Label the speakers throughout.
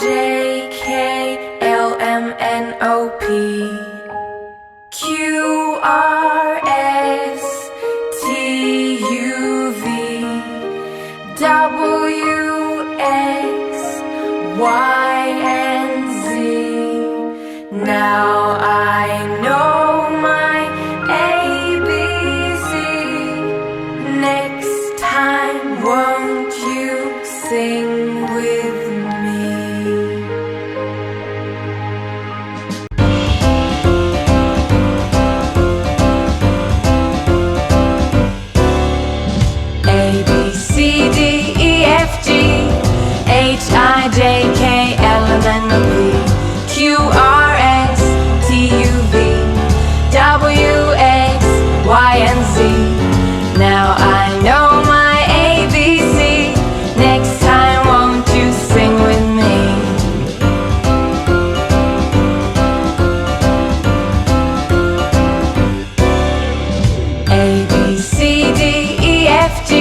Speaker 1: J K L M N O P Q R S T U V W X Y and Z. Now I know my ABC. Next time, won't you sing with me? A, B, C, D, E, F, G H, I, J, K, L, M, N, O, P Q, R, S, T, U, V W, X, Y, and Z. Now I know my ABC. Next time, won't you sing with me? A, B, C, D, E, F, G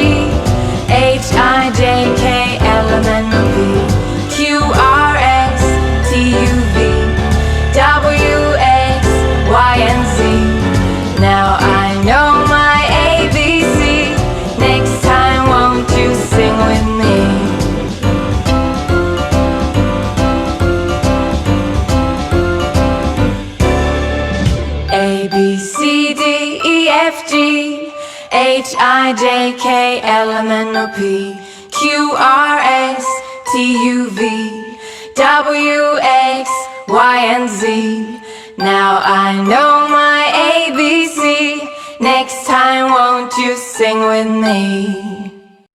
Speaker 1: H, I, J, K, L, M, N, O, P Q, R, S, T, U, V W, X, Y, and Z. Now I know my ABC. Next time, won't you sing with me? A, B, C, D, E, F, G H, I, J, K, L, M, N, O, P Q, R, S, T, U, V W, X, Y, and Z. Now I know my ABC. Next time, won't you sing with me?